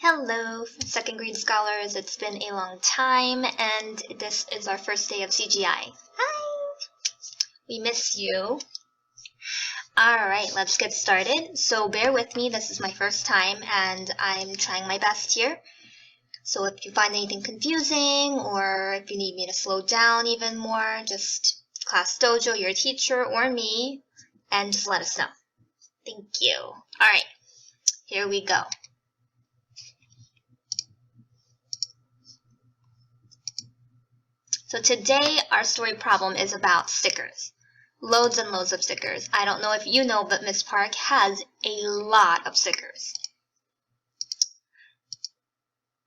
Hello, second grade scholars. It's been a long time, and this is our first day of CGI. Hi! We miss you. Alright, let's get started. So bear with me, this is my first time, and I'm trying my best here. So if you find anything confusing, or if you need me to slow down even more, just Class Dojo, your teacher, or me, and just let us know. Thank you. Alright, here we go. So today our story problem is about stickers. Loads and loads of stickers. I don't know if you know, but Miss Park has a lot of stickers.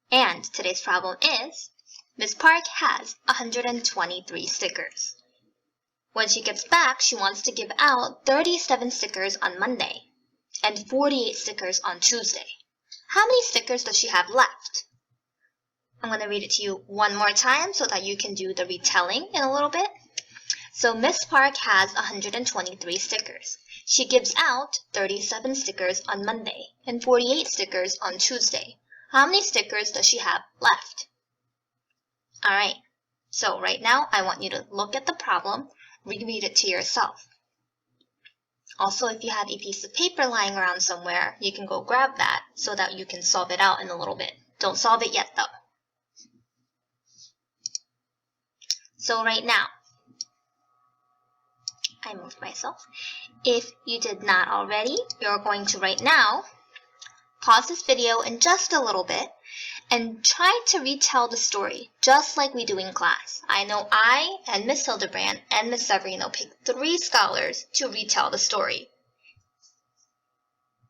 And today's problem is, Miss Park has 123 stickers. When she gets back, she wants to give out 37 stickers on Monday and 48 stickers on Tuesday. How many stickers does she have left? I'm going to read it to you one more time so that you can do the retelling in a little bit. So Miss Park has 123 stickers. She gives out 37 stickers on Monday and 48 stickers on Tuesday. How many stickers does she have left? Alright, so right now I want you to look at the problem, reread it to yourself. Also, if you have a piece of paper lying around somewhere, you can go grab that so that you can solve it out in a little bit. Don't solve it yet though. So right now, I moved myself. If you did not already, you're going to right now pause this video in just a little bit and try to retell the story just like we do in class. I know I and Miss Hildebrand and Miss Severino picked 3 scholars to retell the story.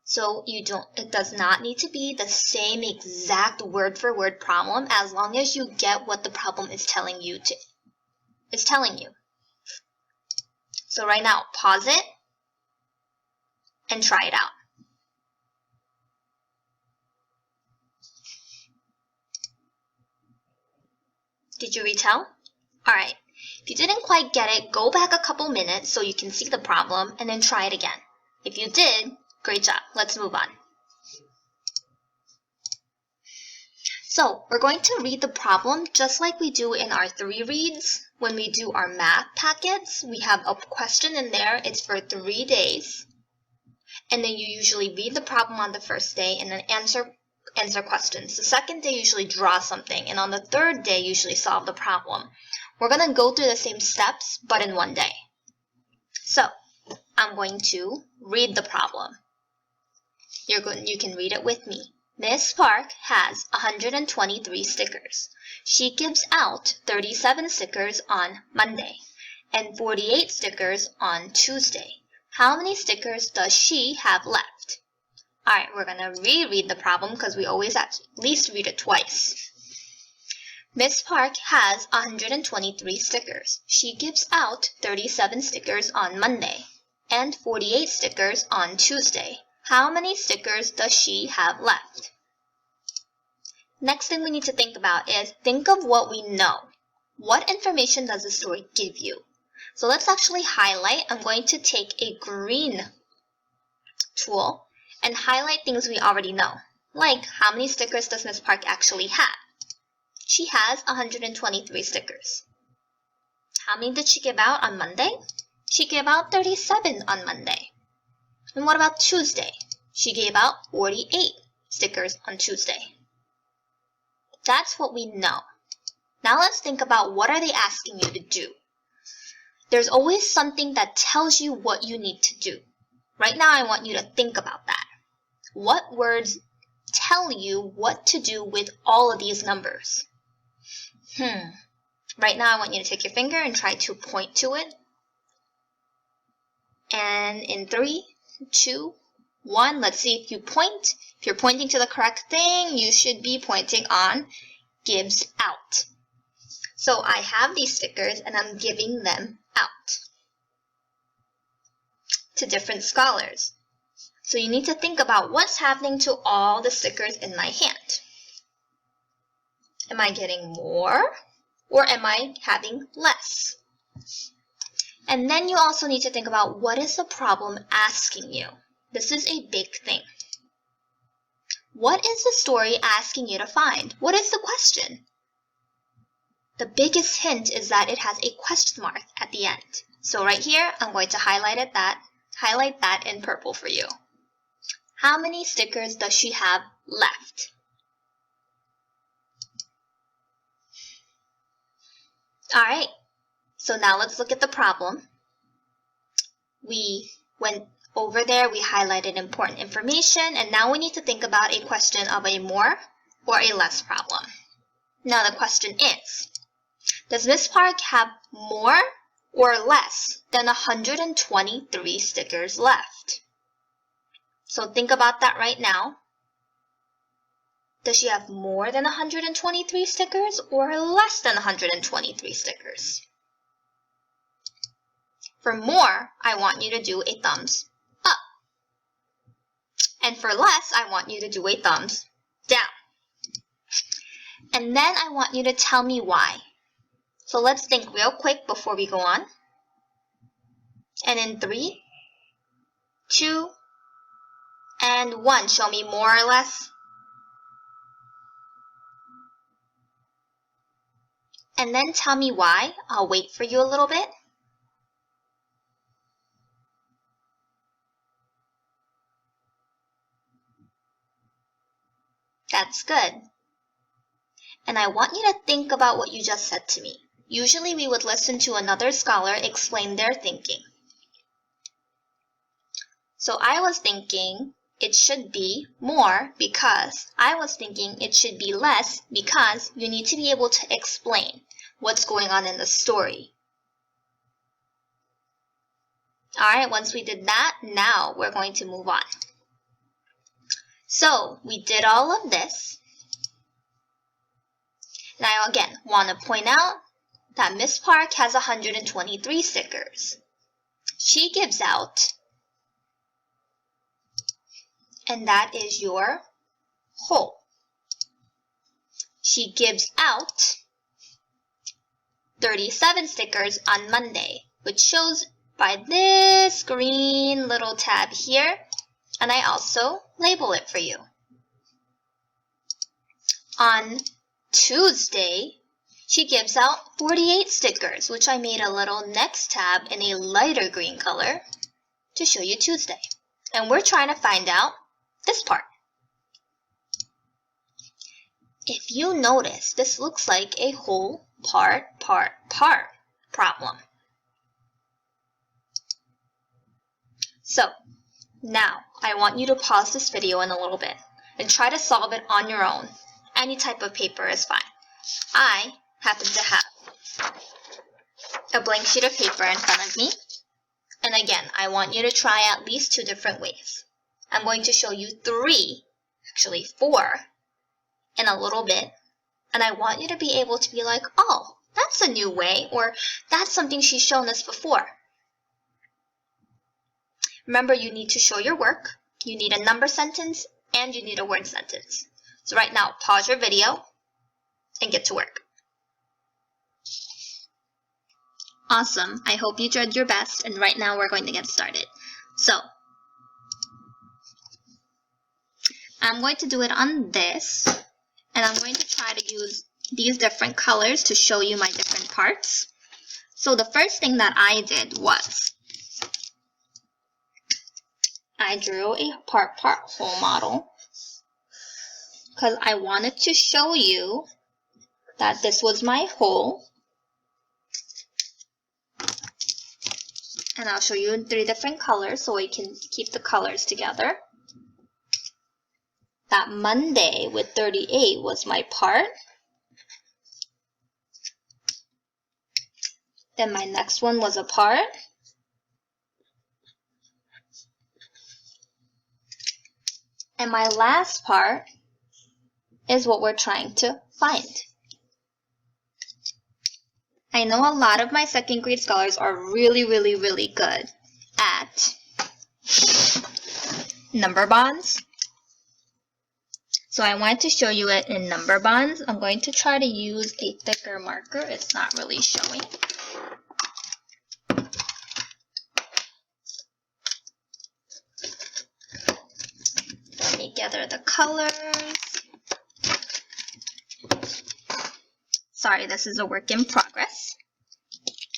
So it does not need to be the same exact word for word problem as long as you get what the problem is telling you. So right now, pause it and try it out. Did you retell? Alright, if you didn't quite get it, go back a couple minutes so you can see the problem and then try it again. If you did, great job. Let's move on. So we're going to read the problem just like we do in our 3 reads. When we do our math packets, we have a question in there. It's for 3 days. And then you usually read the problem on the first day and then answer questions. The second day, usually draw something. And on the third day, usually solve the problem. We're going to go through the same steps, but in one day. So I'm going to read the problem. You can read it with me. Miss Park has 123 stickers. She gives out 37 stickers on Monday and 48 stickers on Tuesday. How many stickers does she have left? Alright, we're going to reread the problem because we always at least read it twice. Miss Park has 123 stickers. She gives out 37 stickers on Monday and 48 stickers on Tuesday. How many stickers does she have left? Next thing we need to think about is think of what we know. What information does the story give you? So let's actually highlight. I'm going to take a green tool and highlight things we already know. Like, how many stickers does Miss Park actually have? She has 123 stickers. How many did she give out on Monday? She gave out 37 on Monday. And what about Tuesday? She gave out 48 stickers on Tuesday. That's what we know. Now let's think about what are they asking you to do. There's always something that tells you what you need to do. Right now I want you to think about that. What words tell you what to do with all of these numbers? Right now I want you to take your finger and try to point to it. And in 3, 2, 1, let's see if you point. If you're pointing to the correct thing, you should be pointing on gives out. So I have these stickers and I'm giving them out to different scholars. So you need to think about what's happening to all the stickers in my hand. Am I getting more or am I having less? And then you also need to think about what is the problem asking you. This is a big thing. What is the story asking you to find? What is the question? The biggest hint is that it has a question mark at the end. So right here, I'm going to highlight that in purple for you. How many stickers does she have left? Alright, so now let's look at the problem. We went over there, we highlighted important information, and now we need to think about a question of a more or a less problem. Now the question is, does Miss Park have more or less than 123 stickers left? So think about that right now. Does she have more than 123 stickers or less than 123 stickers? For more, I want you to do a thumbs up. And for less, I want you to do a thumbs down. And then I want you to tell me why. So let's think real quick before we go on. And in 3, 2, and 1, show me more or less. And then tell me why. I'll wait for you a little bit. That's good. And I want you to think about what you just said to me. Usually we would listen to another scholar explain their thinking. So I was thinking it should be more because I was thinking it should be less because you need to be able to explain what's going on in the story. Alright, once we did that, now we're going to move on. So we did all of this. And I again want to point out that Miss Park has 123 stickers. She gives out, and that is your whole. She gives out 37 stickers on Monday, which shows by this green little tab here, and I also label it for you. On Tuesday, she gives out 48 stickers, which I made a little next tab in a lighter green color to show you Tuesday. And we're trying to find out this part. If you notice, this looks like a whole part problem. So, now I want you to pause this video in a little bit and try to solve it on your own. Any type of paper is fine. I happen to have a blank sheet of paper in front of me. And again, I want you to try at least 2 different ways. I'm going to show you 3, actually 4, in a little bit. And I want you to be able to be like, oh, that's a new way, or that's something she's shown us before. Remember, you need to show your work, you need a number sentence, and you need a word sentence. So right now, pause your video and get to work. Awesome. I hope you tried your best, and right now we're going to get started. So, I'm going to do it on this, and I'm going to try to use these different colors to show you my different parts. So the first thing that I did was I drew a part whole model because I wanted to show you that this was my whole. And I'll show you in 3 different colors so we can keep the colors together. That Monday with 38 was my part. Then my next one was a part. And my last part is what we're trying to find. I know a lot of my 2nd grade scholars are really good at number bonds. So I wanted to show you it in number bonds. I'm going to try to use a thicker marker. It's not really showing. Let me get together the colors. Sorry, this is a work in progress.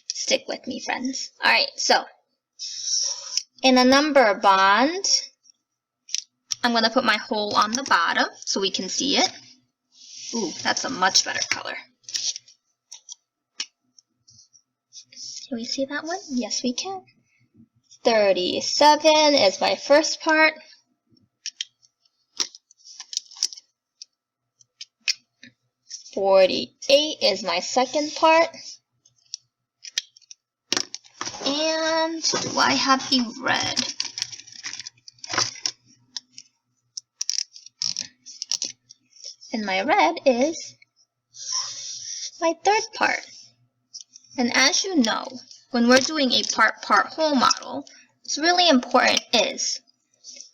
Stick with me, friends. Alright, so in a number bond, I'm going to put my hole on the bottom so we can see it. Ooh, that's a much better color. Can we see that one? Yes, we can. 37 is my first part. 48 is my second part. And do I have a red? And my red is my third part. And as you know, when we're doing a part-part whole model, what's really important is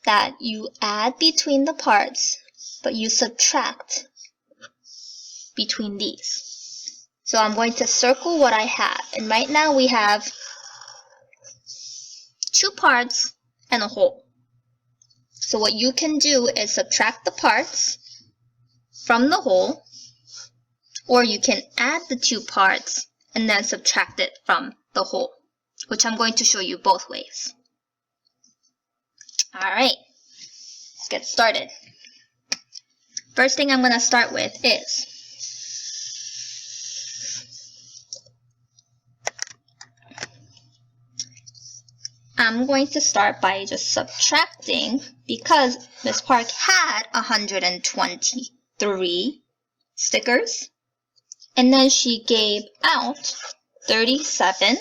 that you add between the parts, but you subtract between these. So I'm going to circle what I have. And right now we have 2 parts and a whole. So what you can do is subtract the parts from the whole, or you can add the 2 parts and then subtract it from the whole, which I'm going to show you both ways. Alright, let's get started. First thing I'm going to start with is I'm going to start by just subtracting, because Miss Park had 123 stickers, and then she gave out 37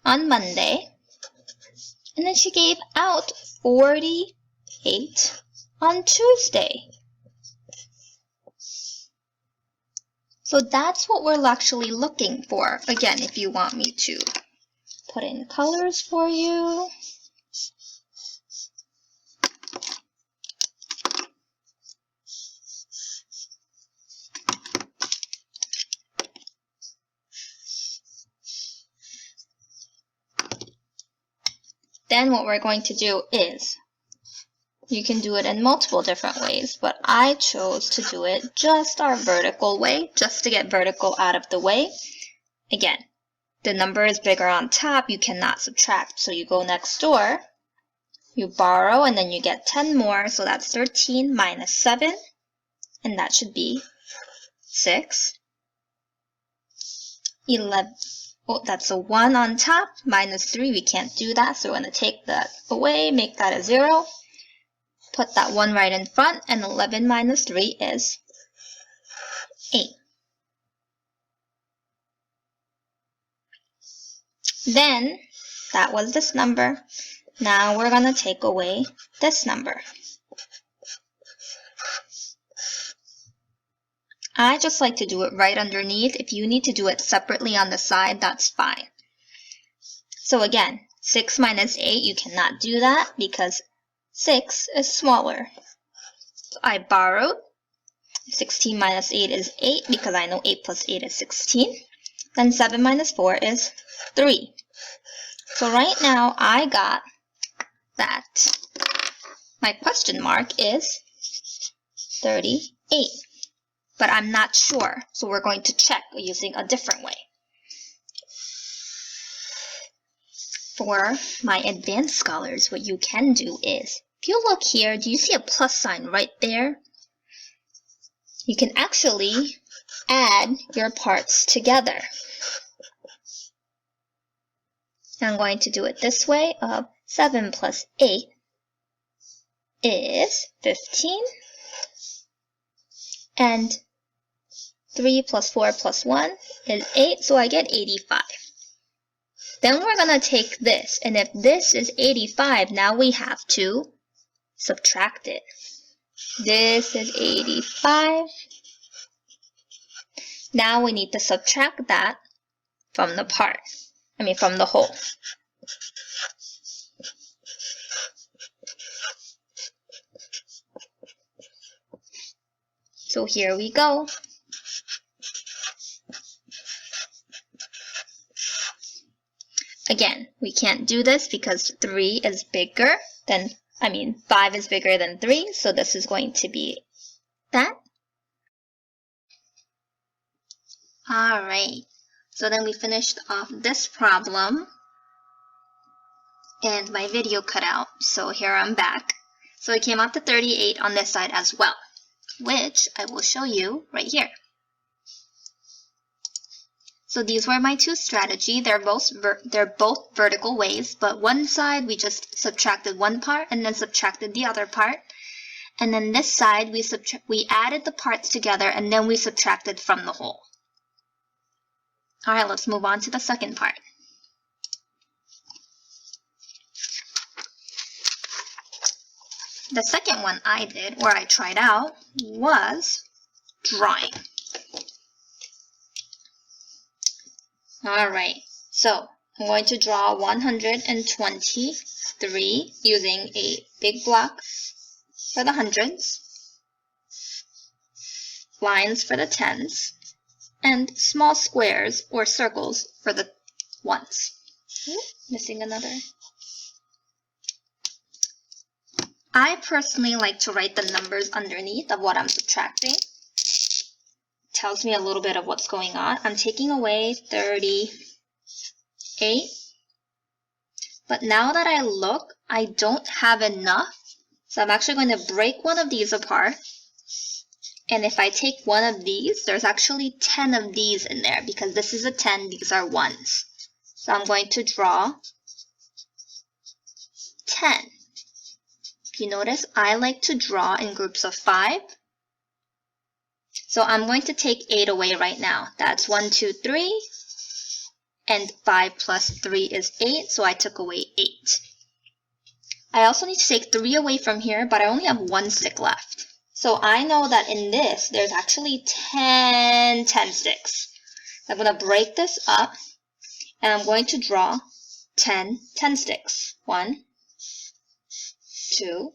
on Monday, and then she gave out 48 on Tuesday. So that's what we're actually looking for. Again, if you want me to put in colors for you. Then what we're going to do is, you can do it in multiple different ways, but I chose to do it just our vertical way, just to get vertical out of the way. Again, the number is bigger on top, you cannot subtract. So you go next door, you borrow, and then you get 10 more. So that's 13 minus 7, and that should be 6. 11. Oh, that's a 1 on top, minus 3. We can't do that, so we're going to take that away, make that a 0. Put that 1 right in front, and 11 minus 3 is 8. Then, that was this number. Now we're going to take away this number. I just like to do it right underneath. If you need to do it separately on the side, that's fine. So again, 6 minus 8, you cannot do that because 6 is smaller. So I borrowed. 16 minus 8 is 8 because I know 8 plus 8 is 16. Then 7 minus 4 is 3. So right now I got that my question mark is 38. But I'm not sure, so we're going to check using a different way. For my advanced scholars, what you can do is, if you look here, do you see a plus sign right there? You can actually add your parts together. I'm going to do it this way of 7 plus 8 is 15. And 3 plus 4 plus 1 is 8, so I get 85. Then we're going to take this, and if this is 85, now we have to subtract it. This is 85. Now we need to subtract that from the from the whole. So here we go. Again, we can't do this because 3 is bigger than 5 is bigger than 3, so this is going to be that. Alright, so then we finished off this problem, and my video cut out, so here I'm back. So it came out to 38 on this side as well, which I will show you right here. So these were my two strategies. They're both vertical ways, but one side we just subtracted one part and then subtracted the other part. And then this side we added the parts together and then we subtracted from the whole. Alright, let's move on to the second part. The second one I did, or I tried out, was drawing. Alright, so I'm going to draw 123 using a big block for the hundreds, lines for the tens, and small squares or circles for the ones. Missing another. I personally like to write the numbers underneath of what I'm subtracting. Tells me a little bit of what's going on. I'm taking away 38, but now that I look, I don't have enough, so I'm actually going to break one of these apart, and if I take one of these, there's actually 10 of these in there, because this is a 10, these are ones. So I'm going to draw 10. If you notice, I like to draw in groups of 5. So I'm going to take 8 away right now. That's 1, 2, 3, and 5 plus 3 is 8, so I took away 8. I also need to take 3 away from here, but I only have 1 stick left. So I know that in this, there's actually 10 sticks. I'm going to break this up, and I'm going to draw 10 sticks. 1, 2,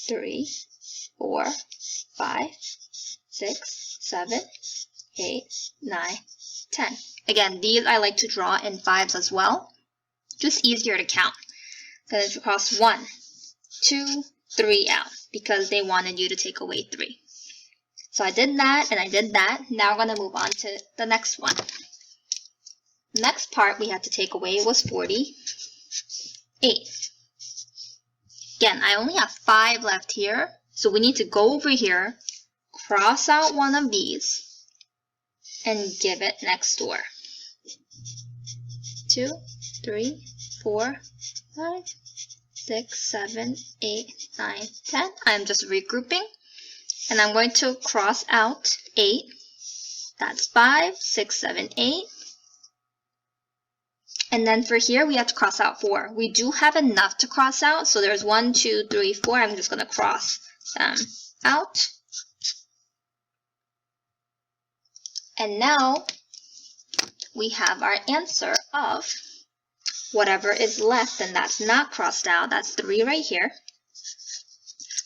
3, 4, 5, 6, 7, 8, 9, 10. Again, these I like to draw in 5s as well. Just easier to count. I'm going to cross 1, 2, 3 out because they wanted you to take away 3. So I did that and I did that. Now I'm going to move on to the next one. The next part we had to take away was 48. Again, I only have 5 left here, so we need to go over here, cross out one of these, and give it next door. 2, 3, 4, 5, 6, 7, 8, 9, 10. I'm just regrouping, and I'm going to cross out 8. That's 5, 6, 7, 8. And then for here, we have to cross out 4. We do have enough to cross out, so there's 1, 2, 3, 4. I'm just going to cross them out. And now we have our answer of whatever is left, and that's not crossed out. That's 3 right here.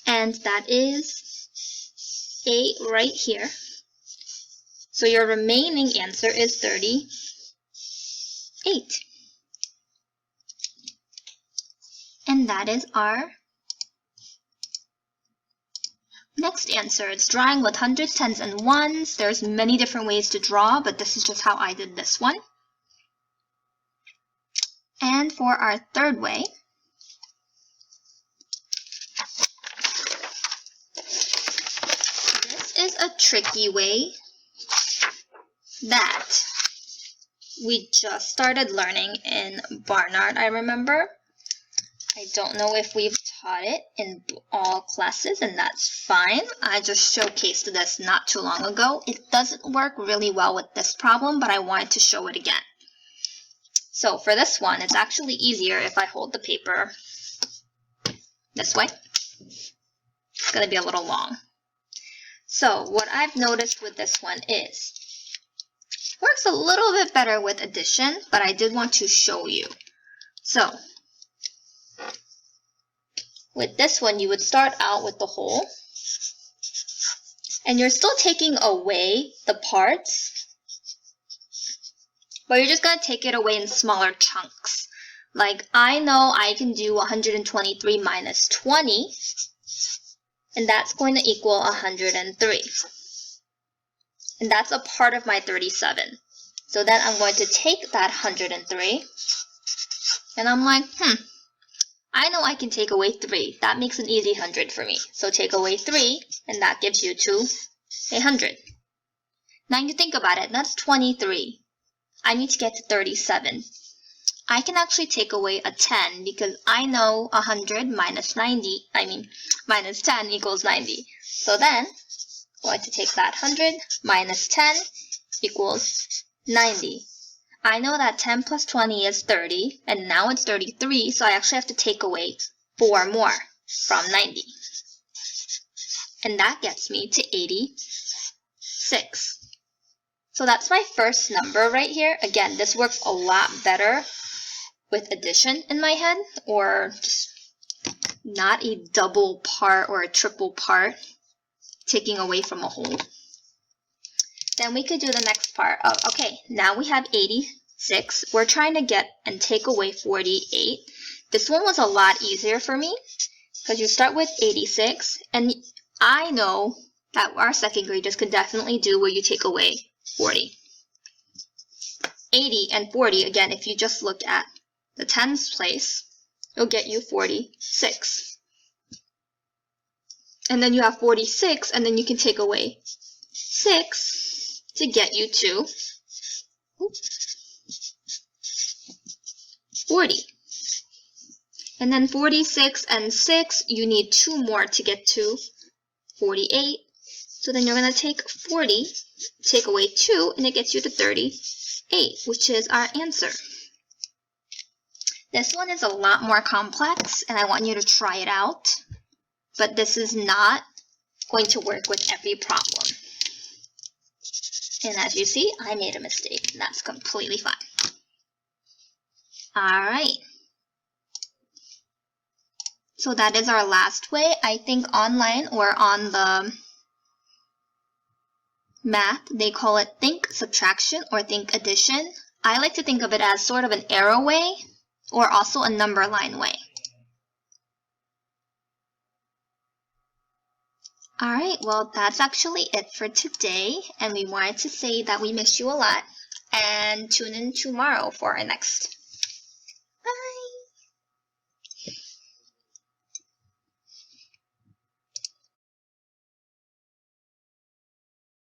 And that is 8 right here. So your remaining answer is 38. And that is our next answer. It's drawing with hundreds, tens, and ones. There's many different ways to draw, but this is just how I did this one. And for our third way, this is a tricky way that we just started learning in Barnard, I remember. I don't know if we've taught it in all classes, and that's fine. I just showcased this not too long ago. It doesn't work really well with this problem, but I wanted to show it again. So for this one, it's actually easier if I hold the paper this way. It's going to be a little long. So what I've noticed with this one is, it works a little bit better with addition, but I did want to show you. So with this one, you would start out with the whole, and you're still taking away the parts, but you're just going to take it away in smaller chunks. Like, I know I can do 123 minus 20, and that's going to equal 103. And that's a part of my 37. So then I'm going to take that 103, and I'm like, I know I can take away 3. That makes an easy 100 for me. So take away 3, and that gives you to 100. Now you think about it, that's 23. I need to get to 37. I can actually take away a 10 because I know 100 minus minus 10 equals 90. So then, I'm going to take that 100 minus 10 equals 90. I know that 10 plus 20 is 30, and now it's 33, so I actually have to take away 4 more from 90. And that gets me to 86. So that's my first number right here. Again, this works a lot better with addition in my head, or just not a double part or a triple part, taking away from a whole. Then we could do the next part. Oh, okay, now we have 86. We're trying to get and take away 48. This one was a lot easier for me because you start with 86, and I know that our second graders could definitely do where you take away 40. 80 and 40, again, if you just look at the tens place, it'll get you 46. And then you have 46, and then you can take away 6 to get you to 40. And then 46 and 6, you need 2 more to get to 48. So then you're going to take 40, take away 2, and it gets you to 38, which is our answer. This one is a lot more complex, and I want you to try it out. But this is not going to work with every problem. And as you see, I made a mistake, and that's completely fine. Alright. So that is our last way. I think online or on the math, they call it think subtraction or think addition. I like to think of it as sort of an arrow way or also a number line way. Alright, well that's actually it for today, and we wanted to say that we miss you a lot, and tune in tomorrow for our next